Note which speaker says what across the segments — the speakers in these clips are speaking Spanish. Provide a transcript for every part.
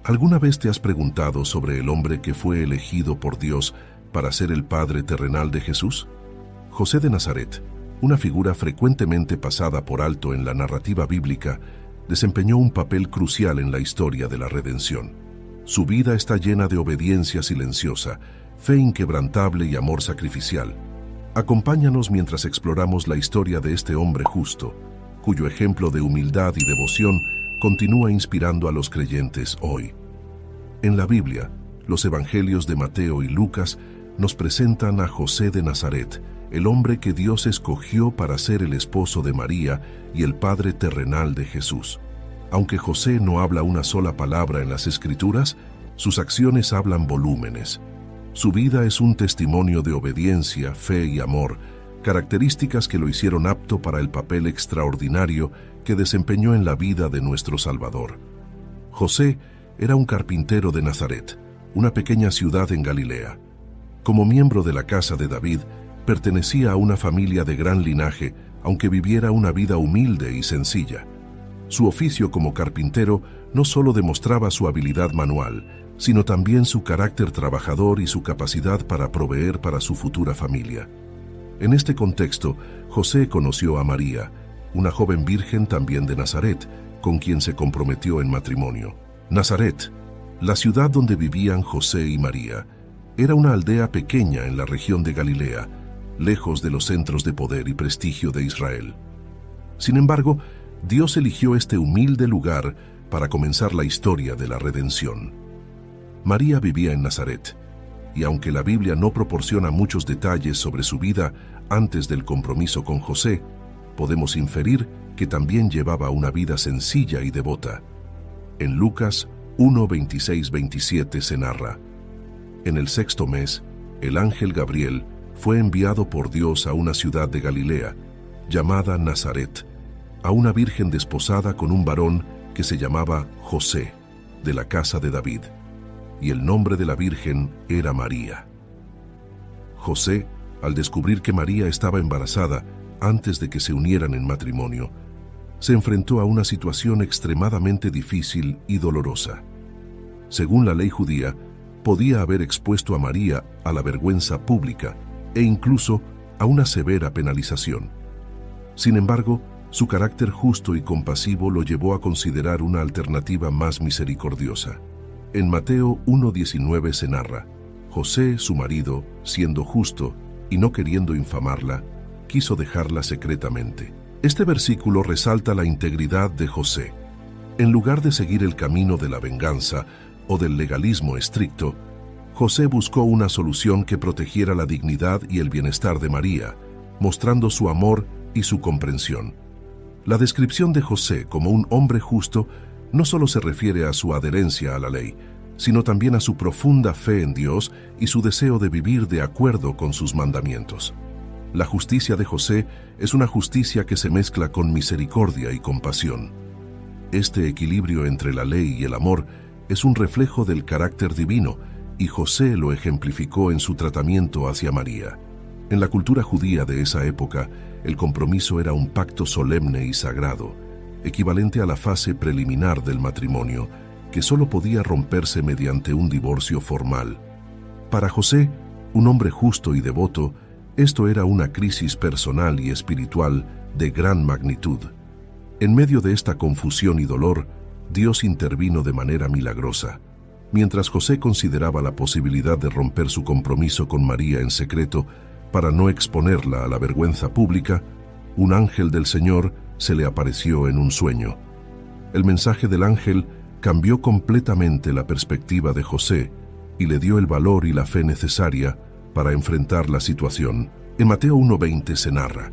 Speaker 1: ¿Alguna vez te has preguntado sobre el hombre que fue elegido por Dios para ser el padre terrenal de Jesús? José de Nazaret, una figura frecuentemente pasada por alto en la narrativa bíblica, desempeñó un papel crucial en la historia de la redención. Su vida está llena de obediencia silenciosa, fe inquebrantable y amor sacrificial. Acompáñanos mientras exploramos la historia de este hombre justo, cuyo ejemplo de humildad y devoción continúa inspirando a los creyentes hoy. En la Biblia, los evangelios de Mateo y Lucas nos presentan a José de Nazaret, el hombre que Dios escogió para ser el esposo de María y el padre terrenal de Jesús. Aunque José no habla una sola palabra en las Escrituras, sus acciones hablan volúmenes. Su vida es un testimonio de obediencia, fe y amor, características que lo hicieron apto para el papel extraordinario que desempeñó en la vida de nuestro Salvador. José era un carpintero de Nazaret, una pequeña ciudad en Galilea. Como miembro de la casa de David, pertenecía a una familia de gran linaje, aunque viviera una vida humilde y sencilla. Su oficio como carpintero no solo demostraba su habilidad manual, sino también su carácter trabajador y su capacidad para proveer para su futura familia. En este contexto, José conoció a María, una joven virgen también de Nazaret, con quien se comprometió en matrimonio. Nazaret, la ciudad donde vivían José y María, era una aldea pequeña en la región de Galilea, lejos de los centros de poder y prestigio de Israel. Sin embargo, Dios eligió este humilde lugar para comenzar la historia de la redención. María vivía en Nazaret, y aunque la Biblia no proporciona muchos detalles sobre su vida antes del compromiso con José, podemos inferir que también llevaba una vida sencilla y devota. En Lucas 1:26-27 se narra: en el 6º mes, el ángel Gabriel fue enviado por Dios a una ciudad de Galilea, llamada Nazaret, a una virgen desposada con un varón que se llamaba José, de la casa de David, y el nombre de la virgen era María. José, al descubrir que María estaba embarazada antes de que se unieran en matrimonio, se enfrentó a una situación extremadamente difícil y dolorosa. Según la ley judía, podía haber expuesto a María a la vergüenza pública e incluso a una severa penalización. Sin embargo, su carácter justo y compasivo lo llevó a considerar una alternativa más misericordiosa. En Mateo 1:19 se narra: José, su marido, siendo justo y no queriendo infamarla, quiso dejarla secretamente. Este versículo resalta la integridad de José. En lugar de seguir el camino de la venganza o del legalismo estricto, José buscó una solución que protegiera la dignidad y el bienestar de María, mostrando su amor y su comprensión. La descripción de José como un hombre justo no solo se refiere a su adherencia a la ley, sino también a su profunda fe en Dios y su deseo de vivir de acuerdo con sus mandamientos. La justicia de José es una justicia que se mezcla con misericordia y compasión. Este equilibrio entre la ley y el amor es un reflejo del carácter divino, y José lo ejemplificó en su tratamiento hacia María. En la cultura judía de esa época, el compromiso era un pacto solemne y sagrado, equivalente a la fase preliminar del matrimonio, que solo podía romperse mediante un divorcio formal. Para José, un hombre justo y devoto, esto era una crisis personal y espiritual de gran magnitud. En medio de esta confusión y dolor, Dios intervino de manera milagrosa. Mientras José consideraba la posibilidad de romper su compromiso con María en secreto para no exponerla a la vergüenza pública, un ángel del Señor se le apareció en un sueño. El mensaje del ángel cambió completamente la perspectiva de José y le dio el valor y la fe necesaria para enfrentar la situación. En Mateo 1:20 se narra: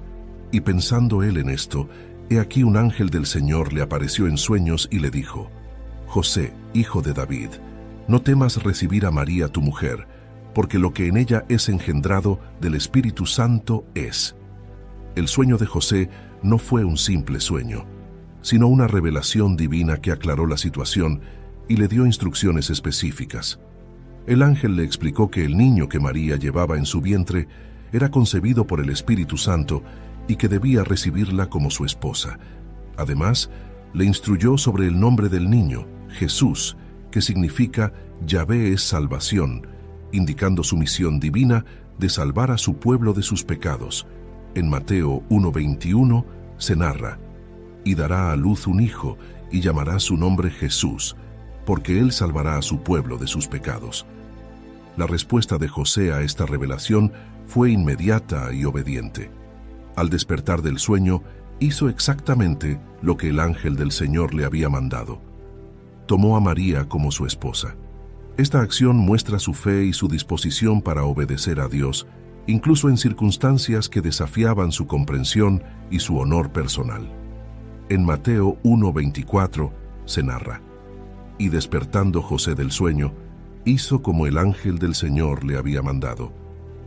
Speaker 1: y pensando él en esto, he aquí un ángel del Señor le apareció en sueños y le dijo: José, hijo de David, no temas recibir a María tu mujer, porque lo que en ella es engendrado del Espíritu Santo es. El sueño de José no fue un simple sueño, sino una revelación divina que aclaró la situación y le dio instrucciones específicas. El ángel le explicó que el niño que María llevaba en su vientre era concebido por el Espíritu Santo y que debía recibirla como su esposa. Además, le instruyó sobre el nombre del niño, Jesús, que significa Yahvé es salvación, indicando su misión divina de salvar a su pueblo de sus pecados. En Mateo 1:21 se narra: y dará a luz un hijo, y llamará su nombre Jesús, porque él salvará a su pueblo de sus pecados. La respuesta de José a esta revelación fue inmediata y obediente. Al despertar del sueño, hizo exactamente lo que el ángel del Señor le había mandado. Tomó a María como su esposa. Esta acción muestra su fe y su disposición para obedecer a Dios, incluso en circunstancias que desafiaban su comprensión y su honor personal. En Mateo 1:24 se narra: y despertando José del sueño, hizo como el ángel del Señor le había mandado,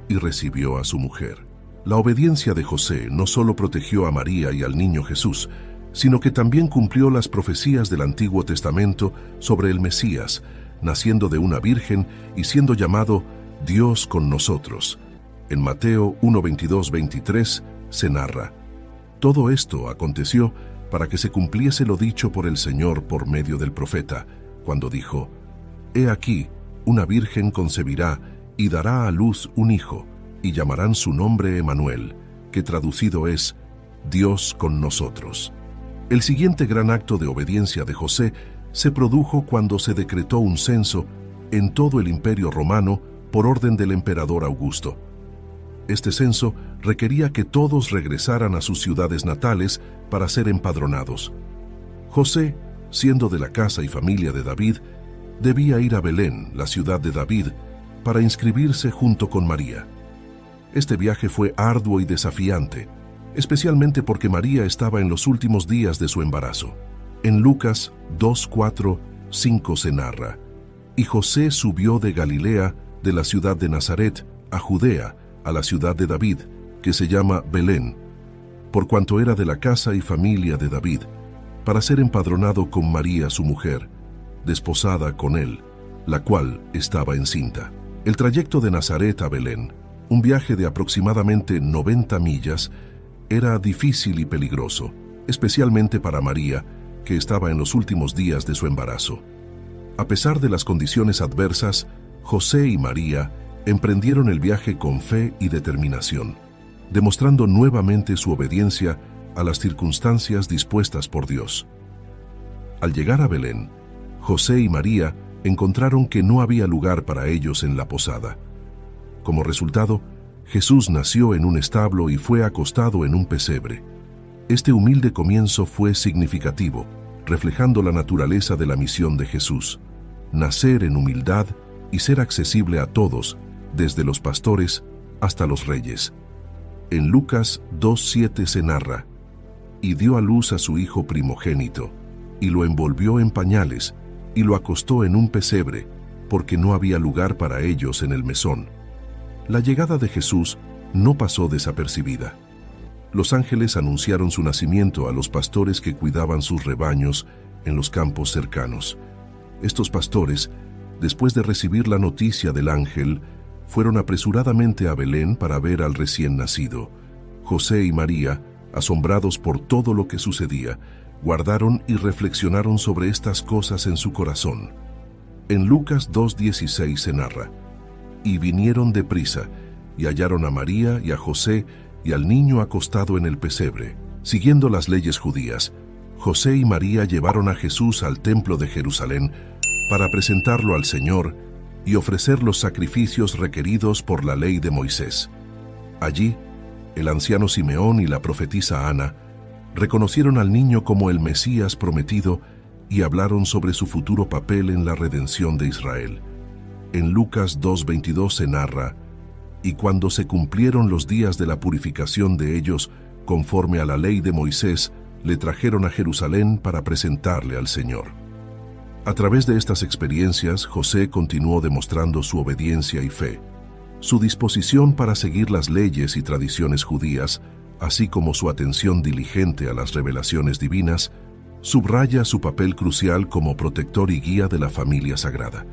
Speaker 1: y recibió a su mujer. La obediencia de José no solo protegió a María y al niño Jesús, sino que también cumplió las profecías del Antiguo Testamento sobre el Mesías, naciendo de una virgen y siendo llamado Dios con nosotros. En Mateo 1:22-23 se narra: todo esto aconteció para que se cumpliese lo dicho por el Señor por medio del profeta, cuando dijo: He aquí, una virgen concebirá y dará a luz un hijo, y llamarán su nombre Emanuel, que traducido es Dios con nosotros. El siguiente gran acto de obediencia de José se produjo cuando se decretó un censo en todo el Imperio Romano por orden del emperador Augusto. Este censo requería que todos regresaran a sus ciudades natales para ser empadronados. José, siendo de la casa y familia de David, debía ir a Belén, la ciudad de David, para inscribirse junto con María. Este viaje fue arduo y desafiante, especialmente porque María estaba en los últimos días de su embarazo. En Lucas 2:4-5 se narra: y José subió de Galilea, de la ciudad de Nazaret, a Judea, a la ciudad de David, que se llama Belén, por cuanto era de la casa y familia de David, para ser empadronado con María su mujer, desposada con él, la cual estaba encinta. El trayecto de Nazaret a Belén, un viaje de aproximadamente 90 millas, era difícil y peligroso, especialmente para María, que estaba en los últimos días de su embarazo. A pesar de las condiciones adversas, José y María emprendieron el viaje con fe y determinación, demostrando nuevamente su obediencia a las circunstancias dispuestas por Dios. Al llegar a Belén, José y María encontraron que no había lugar para ellos en la posada. Como resultado, Jesús nació en un establo y fue acostado en un pesebre. Este humilde comienzo fue significativo, reflejando la naturaleza de la misión de Jesús: nacer en humildad y ser accesible a todos, desde los pastores hasta los reyes. En Lucas 2:7 se narra: y dio a luz a su hijo primogénito, y lo envolvió en pañales, y lo acostó en un pesebre, porque no había lugar para ellos en el mesón. La llegada de Jesús no pasó desapercibida. Los ángeles anunciaron su nacimiento a los pastores que cuidaban sus rebaños en los campos cercanos. Estos pastores, después de recibir la noticia del ángel, fueron apresuradamente a Belén para ver al recién nacido. José y María, asombrados por todo lo que sucedía, guardaron y reflexionaron sobre estas cosas en su corazón. En Lucas 2:16 se narra: y vinieron deprisa, y hallaron a María y a José y al niño acostado en el pesebre. Siguiendo las leyes judías, José y María llevaron a Jesús al templo de Jerusalén para presentarlo al Señor y ofrecer los sacrificios requeridos por la ley de Moisés. Allí, el anciano Simeón y la profetisa Ana reconocieron al niño como el Mesías prometido y hablaron sobre su futuro papel en la redención de Israel. En Lucas 2:22 se narra: y cuando se cumplieron los días de la purificación de ellos, conforme a la ley de Moisés, le trajeron a Jerusalén para presentarle al Señor. A través de estas experiencias, José continuó demostrando su obediencia y fe. Su disposición para seguir las leyes y tradiciones judías, así como su atención diligente a las revelaciones divinas, subraya su papel crucial como protector y guía de la familia sagrada.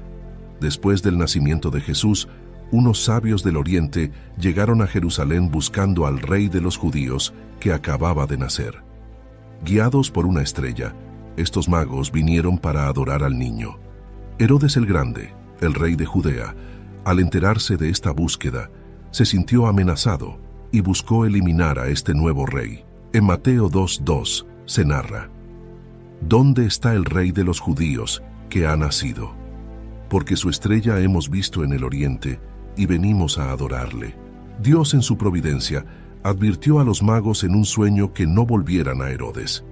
Speaker 1: Después del nacimiento de Jesús, unos sabios del Oriente llegaron a Jerusalén buscando al rey de los judíos que acababa de nacer. Guiados por una estrella, estos magos vinieron para adorar al niño. Herodes el Grande, el rey de Judea, al enterarse de esta búsqueda, se sintió amenazado y buscó eliminar a este nuevo rey. En Mateo 2:2 se narra: ¿Dónde está el rey de los judíos que ha nacido? Porque su estrella hemos visto en el oriente y venimos a adorarle. Dios en su providencia advirtió a los magos en un sueño que no volvieran a Herodes.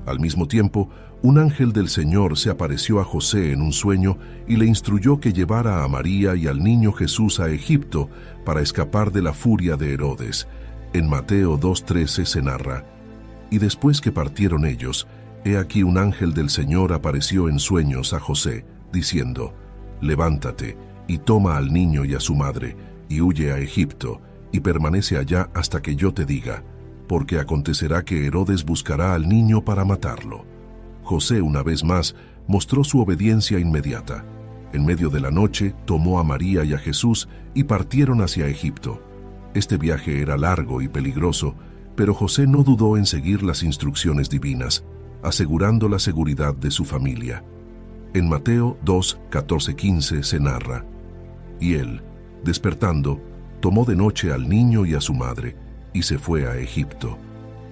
Speaker 1: Al mismo tiempo, un ángel del Señor se apareció a José en un sueño y le instruyó que llevara a María y al niño Jesús a Egipto para escapar de la furia de Herodes. En Mateo 2:13 se narra: Y después que partieron ellos, he aquí un ángel del Señor apareció en sueños a José, diciendo: Levántate y toma al niño y a su madre, y huye a Egipto, y permanece allá hasta que yo te diga, porque acontecerá que Herodes buscará al niño para matarlo. José, una vez más, mostró su obediencia inmediata. En medio de la noche, tomó a María y a Jesús y partieron hacia Egipto. Este viaje era largo y peligroso, pero José no dudó en seguir las instrucciones divinas, asegurando la seguridad de su familia. En Mateo 2:14-15 se narra: Y él, despertando, tomó de noche al niño y a su madre, y se fue a Egipto.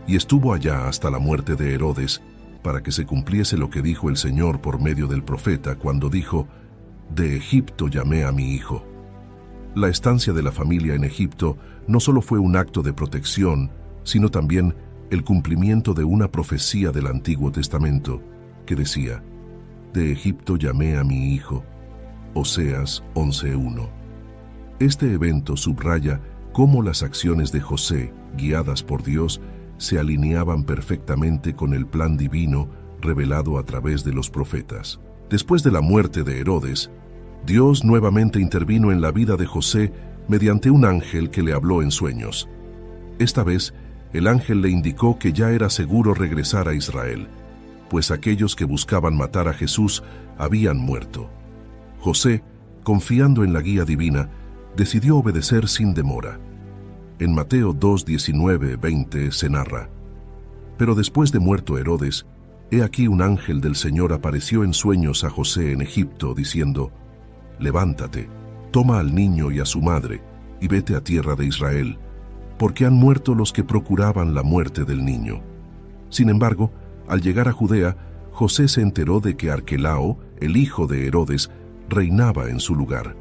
Speaker 1: Y estuvo allá hasta la muerte de Herodes, para que se cumpliese lo que dijo el Señor por medio del profeta, cuando dijo: De Egipto llamé a mi hijo. La estancia de la familia en Egipto no solo fue un acto de protección, sino también el cumplimiento de una profecía del Antiguo Testamento, que decía: De Egipto llamé a mi hijo. Oseas 11:1. Este evento subraya cómo las acciones de José, guiadas por Dios, se alineaban perfectamente con el plan divino revelado a través de los profetas. Después de la muerte de Herodes, Dios nuevamente intervino en la vida de José mediante un ángel que le habló en sueños. Esta vez, el ángel le indicó que ya era seguro regresar a Israel, pues aquellos que buscaban matar a Jesús habían muerto. José, confiando en la guía divina, decidió obedecer sin demora. En Mateo 2:19-20 se narra: Pero después de muerto Herodes, he aquí un ángel del Señor apareció en sueños a José en Egipto, diciendo: Levántate, toma al niño y a su madre, y vete a tierra de Israel, porque han muerto los que procuraban la muerte del niño. Sin embargo, al llegar a Judea, José se enteró de que Arquelao, el hijo de Herodes, reinaba en su lugar.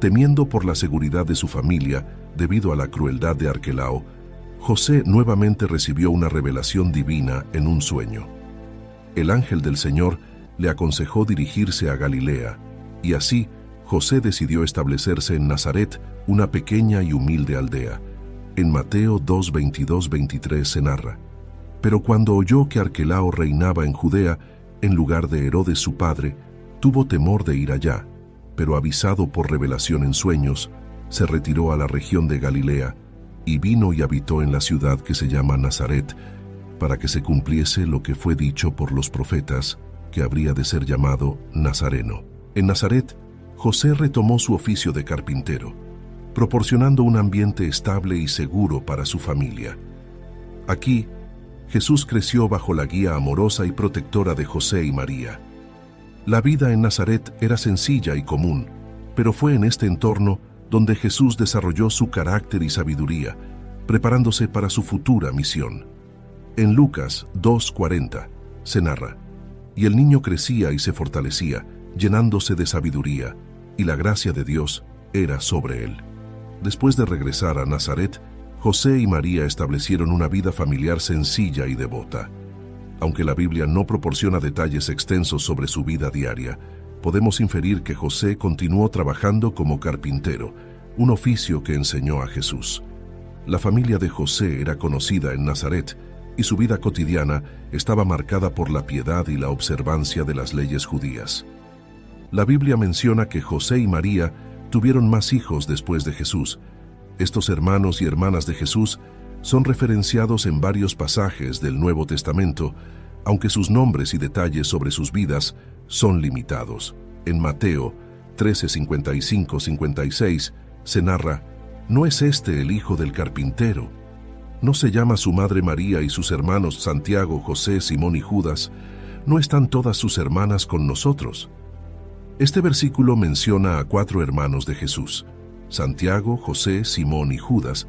Speaker 1: Temiendo por la seguridad de su familia, debido a la crueldad de Arquelao, José nuevamente recibió una revelación divina en un sueño. El ángel del Señor le aconsejó dirigirse a Galilea, y así José decidió establecerse en Nazaret, una pequeña y humilde aldea. En Mateo 2:22-23 se narra: Pero cuando oyó que Arquelao reinaba en Judea, en lugar de Herodes su padre, tuvo temor de ir allá, pero avisado por revelación en sueños, se retiró a la región de Galilea y vino y habitó en la ciudad que se llama Nazaret, para que se cumpliese lo que fue dicho por los profetas, que habría de ser llamado Nazareno. En Nazaret, José retomó su oficio de carpintero, proporcionando un ambiente estable y seguro para su familia. Aquí, Jesús creció bajo la guía amorosa y protectora de José y María. La vida en Nazaret era sencilla y común, pero fue en este entorno donde Jesús desarrolló su carácter y sabiduría, preparándose para su futura misión. En Lucas 2:40 se narra: Y el niño crecía y se fortalecía, llenándose de sabiduría, y la gracia de Dios era sobre él. Después de regresar a Nazaret, José y María establecieron una vida familiar sencilla y devota. Aunque la Biblia no proporciona detalles extensos sobre su vida diaria, podemos inferir que José continuó trabajando como carpintero, un oficio que enseñó a Jesús. La familia de José era conocida en Nazaret, y su vida cotidiana estaba marcada por la piedad y la observancia de las leyes judías. La Biblia menciona que José y María tuvieron más hijos después de Jesús. Estos hermanos y hermanas de Jesús son referenciados en varios pasajes del Nuevo Testamento, aunque sus nombres y detalles sobre sus vidas son limitados. En Mateo 13:55-56 se narra: ¿No es este el hijo del carpintero? ¿No se llama su madre María y sus hermanos Santiago, José, Simón y Judas? ¿No están todas sus hermanas con nosotros? Este versículo menciona a 4 hermanos de Jesús: Santiago, José, Simón y Judas,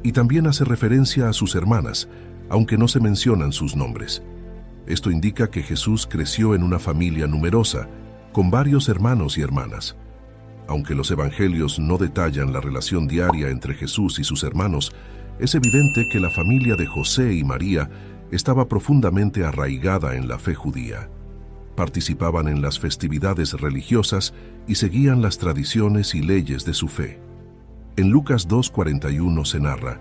Speaker 1: y también hace referencia a sus hermanas, aunque no se mencionan sus nombres. Esto indica que Jesús creció en una familia numerosa, con varios hermanos y hermanas. Aunque los evangelios no detallan la relación diaria entre Jesús y sus hermanos, es evidente que la familia de José y María estaba profundamente arraigada en la fe judía. Participaban en las festividades religiosas y seguían las tradiciones y leyes de su fe. En Lucas 2:41 se narra: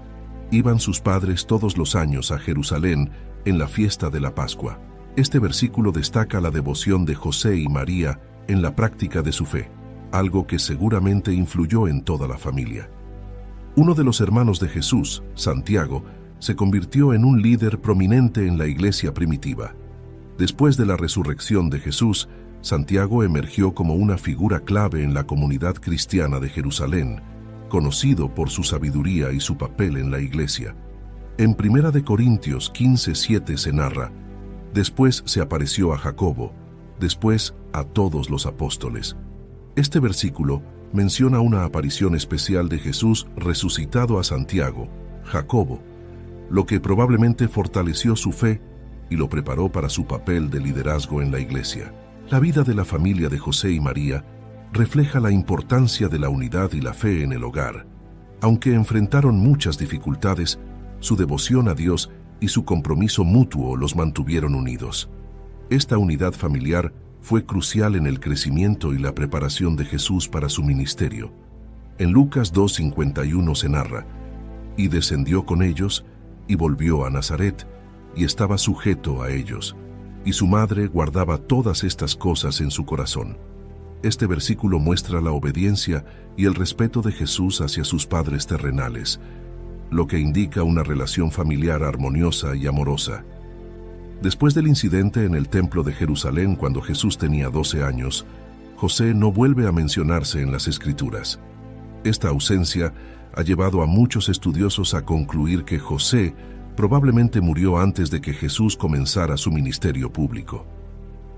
Speaker 1: iban sus padres todos los años a Jerusalén en la fiesta de la Pascua. Este versículo destaca la devoción de José y María en la práctica de su fe, algo que seguramente influyó en toda la familia. Uno de los hermanos de Jesús, Santiago, se convirtió en un líder prominente en la iglesia primitiva. Después de la resurrección de Jesús, Santiago emergió como una figura clave en la comunidad cristiana de Jerusalén, conocido por su sabiduría y su papel en la iglesia. En 1 Corintios 15:7 se narra: después se apareció a Jacobo, después a todos los apóstoles. Este versículo menciona una aparición especial de Jesús resucitado a Santiago, Jacobo, lo que probablemente fortaleció su fe y lo preparó para su papel de liderazgo en la iglesia. La vida de la familia de José y María refleja la importancia de la unidad y la fe en el hogar. Aunque enfrentaron muchas dificultades, su devoción a Dios y su compromiso mutuo los mantuvieron unidos. Esta unidad familiar fue crucial en el crecimiento y la preparación de Jesús para su ministerio. En Lucas 2:51 se narra: y descendió con ellos, y volvió a Nazaret, y estaba sujeto a ellos, y su madre guardaba todas estas cosas en su corazón. Este versículo muestra la obediencia y el respeto de Jesús hacia sus padres terrenales, lo que indica una relación familiar armoniosa y amorosa. Después del incidente en el templo de Jerusalén cuando Jesús tenía 12 años, José no vuelve a mencionarse en las Escrituras. Esta ausencia ha llevado a muchos estudiosos a concluir que José probablemente murió antes de que Jesús comenzara su ministerio público.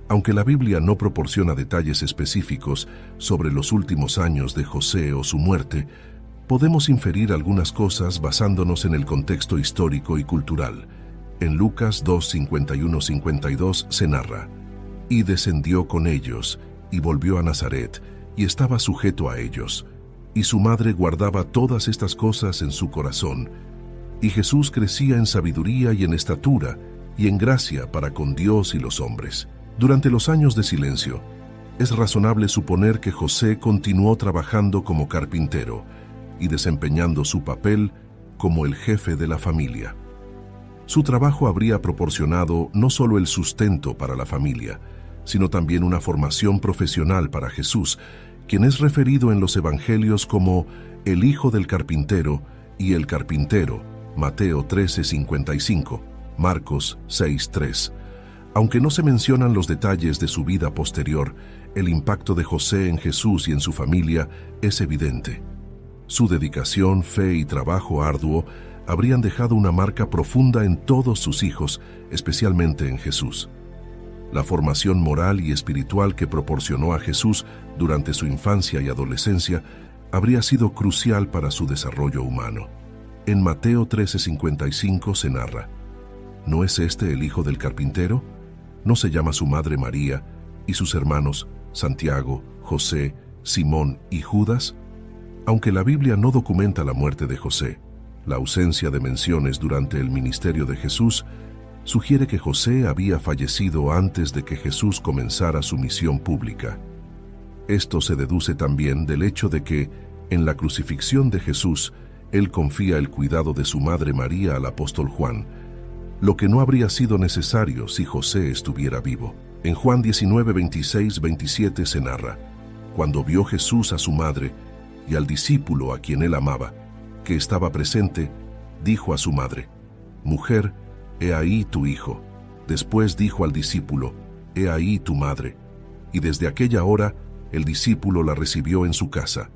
Speaker 1: Aunque la Biblia no proporciona detalles específicos sobre los últimos años de José o su muerte, podemos inferir algunas cosas basándonos en el contexto histórico y cultural. En Lucas 2:51-52 se narra: y descendió con ellos, y volvió a Nazaret, y estaba sujeto a ellos, y su madre guardaba todas estas cosas en su corazón. Y Jesús crecía en sabiduría y en estatura, y en gracia para con Dios y los hombres. Durante los años de silencio, es razonable suponer que José continuó trabajando como carpintero y desempeñando su papel como el jefe de la familia. Su trabajo habría proporcionado no solo el sustento para la familia, sino también una formación profesional para Jesús, quien es referido en los evangelios como el hijo del carpintero y el carpintero, Mateo 13:55, Marcos 6:3. Aunque no se mencionan los detalles de su vida posterior, el impacto de José en Jesús y en su familia es evidente. Su dedicación, fe y trabajo arduo habrían dejado una marca profunda en todos sus hijos, especialmente en Jesús. La formación moral y espiritual que proporcionó a Jesús durante su infancia y adolescencia habría sido crucial para su desarrollo humano. En Mateo 13:55 se narra: ¿no es este el hijo del carpintero? ¿No se llama su madre María y sus hermanos Santiago, José, Simón y Judas? Aunque la Biblia no documenta la muerte de José, la ausencia de menciones durante el ministerio de Jesús sugiere que José había fallecido antes de que Jesús comenzara su misión pública. Esto se deduce también del hecho de que, en la crucifixión de Jesús, él confía el cuidado de su madre María al apóstol Juan, lo que no habría sido necesario si José estuviera vivo. En Juan 19:26-27 se narra: cuando vio Jesús a su madre y al discípulo a quien él amaba, que estaba presente, dijo a su madre: mujer, he ahí tu hijo. Después dijo al discípulo: he ahí tu madre. Y desde aquella hora, el discípulo la recibió en su casa.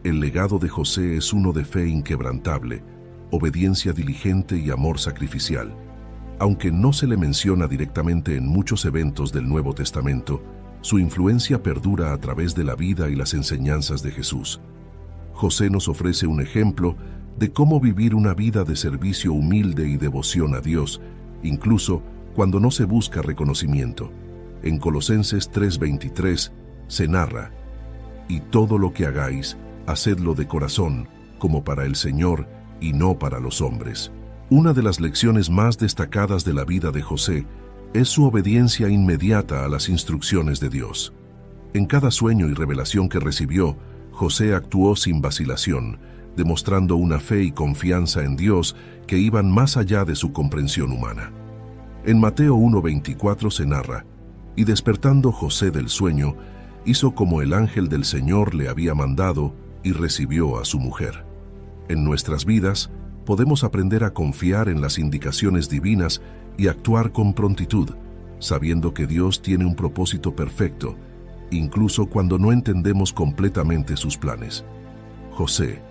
Speaker 1: El legado de José es uno de fe inquebrantable, obediencia diligente y amor sacrificial. Aunque no se le menciona directamente en muchos eventos del Nuevo Testamento, Su influencia perdura a través de la vida y las enseñanzas de Jesús. José nos ofrece un ejemplo de cómo vivir una vida de servicio humilde y devoción a Dios, incluso cuando no se busca reconocimiento. En Colosenses 3:23 se narra: «Y todo lo que hagáis, hacedlo de corazón, como para el Señor y no para los hombres». Una de las lecciones más destacadas de la vida de José es su obediencia inmediata a las instrucciones de Dios. En cada sueño y revelación que recibió, José actuó sin vacilación, demostrando una fe y confianza en Dios que iban más allá de su comprensión humana. En Mateo 1:24 se narra: «Y despertando José del sueño, hizo como el ángel del Señor le había mandado y recibió a su mujer». En nuestras vidas, podemos aprender a confiar en las indicaciones divinas y actuar con prontitud, sabiendo que Dios tiene un propósito perfecto, incluso cuando no entendemos completamente sus planes. José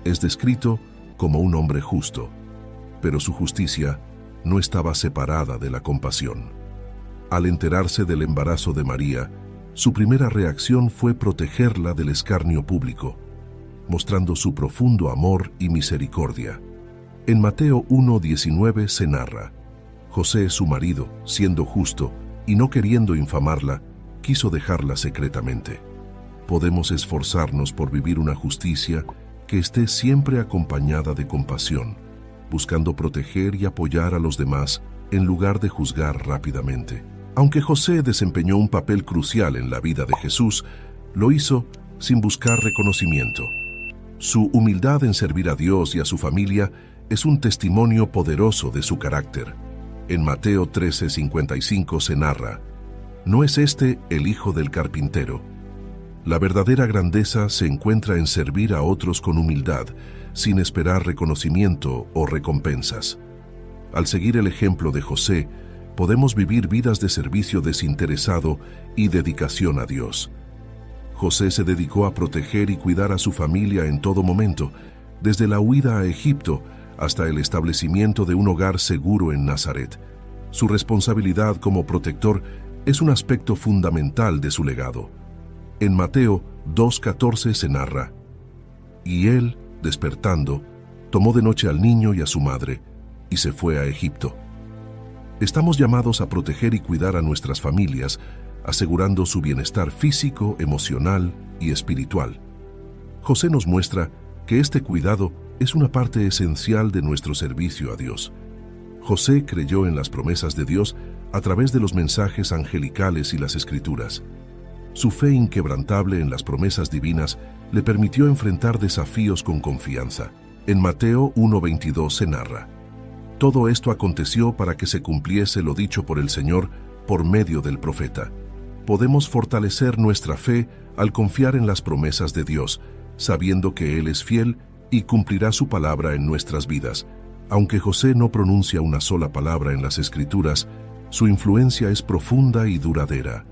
Speaker 1: es descrito como un hombre justo, pero su justicia no estaba separada de la compasión. Al enterarse del embarazo de María, su primera reacción fue protegerla del escarnio público, mostrando su profundo amor y misericordia. En Mateo 1:19 se narra: «José, su marido, siendo justo y no queriendo infamarla, quiso dejarla secretamente». Podemos esforzarnos por vivir una justicia que esté siempre acompañada de compasión, buscando proteger y apoyar a los demás en lugar de juzgar rápidamente. Aunque José desempeñó un papel crucial en la vida de Jesús, lo hizo sin buscar reconocimiento. Su humildad en servir a Dios y a su familia es un testimonio poderoso de su carácter. En Mateo 13:55 se narra: «¿No es este el hijo del carpintero?». La verdadera grandeza se encuentra en servir a otros con humildad, sin esperar reconocimiento o recompensas. Al seguir el ejemplo de José, podemos vivir vidas de servicio desinteresado y dedicación a Dios. José se dedicó a proteger y cuidar a su familia en todo momento, desde la huida a Egipto hasta el establecimiento de un hogar seguro en Nazaret. Su responsabilidad como protector es un aspecto fundamental de su legado. En Mateo 2:14 se narra: «Y él, despertando, tomó de noche al niño y a su madre, y se fue a Egipto». Estamos llamados a proteger y cuidar a nuestras familias, asegurando su bienestar físico, emocional y espiritual. José nos muestra que este cuidado es una parte esencial de nuestro servicio a Dios. José creyó en las promesas de Dios a través de los mensajes angelicales y las Escrituras. Su fe inquebrantable en las promesas divinas le permitió enfrentar desafíos con confianza. En Mateo 1:22 se narra: «Todo esto aconteció para que se cumpliese lo dicho por el Señor por medio del profeta». Podemos fortalecer nuestra fe al confiar en las promesas de Dios, sabiendo que Él es fiel y cumplirá su palabra en nuestras vidas. Aunque José no pronuncia una sola palabra en las Escrituras, su influencia es profunda y duradera.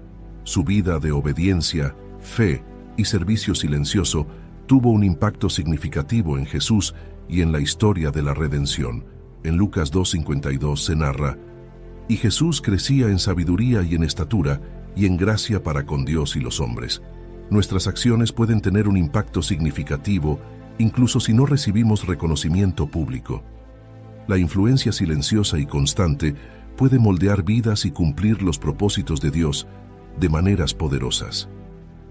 Speaker 1: Su vida de obediencia, fe y servicio silencioso tuvo un impacto significativo en Jesús y en la historia de la redención. En Lucas 2:52 se narra: «Y Jesús crecía en sabiduría y en estatura y en gracia para con Dios y los hombres». Nuestras acciones pueden tener un impacto significativo, incluso si no recibimos reconocimiento público. La influencia silenciosa y constante puede moldear vidas y cumplir los propósitos de Dios de maneras poderosas.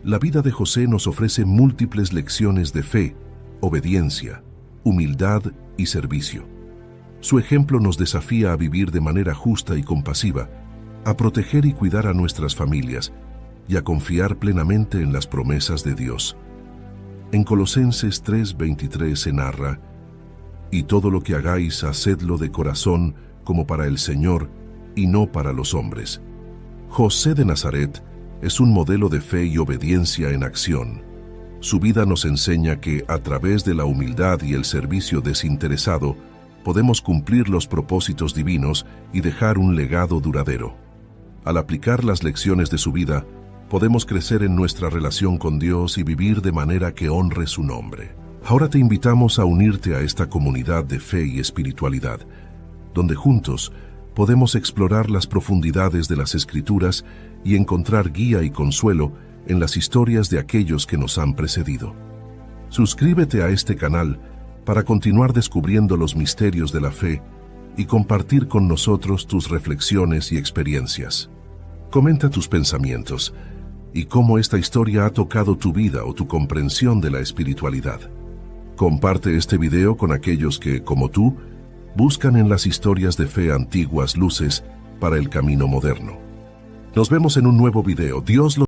Speaker 1: La vida de José nos ofrece múltiples lecciones de fe, obediencia, humildad y servicio. Su ejemplo nos desafía a vivir de manera justa y compasiva, a proteger y cuidar a nuestras familias y a confiar plenamente en las promesas de Dios. En Colosenses 3:23 se narra: «Y todo lo que hagáis, hacedlo de corazón como para el Señor y no para los hombres». José de Nazaret es un modelo de fe y obediencia en acción. Su vida nos enseña que, a través de la humildad y el servicio desinteresado, podemos cumplir los propósitos divinos y dejar un legado duradero. Al aplicar las lecciones de su vida, podemos crecer en nuestra relación con Dios y vivir de manera que honre su nombre. Ahora te invitamos a unirte a esta comunidad de fe y espiritualidad, donde juntos podemos explorar las profundidades de las Escrituras y encontrar guía y consuelo en las historias de aquellos que nos han precedido. Suscríbete a este canal para continuar descubriendo los misterios de la fe y compartir con nosotros tus reflexiones y experiencias. Comenta tus pensamientos y cómo esta historia ha tocado tu vida o tu comprensión de la espiritualidad. Comparte este video con aquellos que, como tú, buscan en las historias de fe antiguas luces para el camino moderno. Nos vemos en un nuevo video. Dios los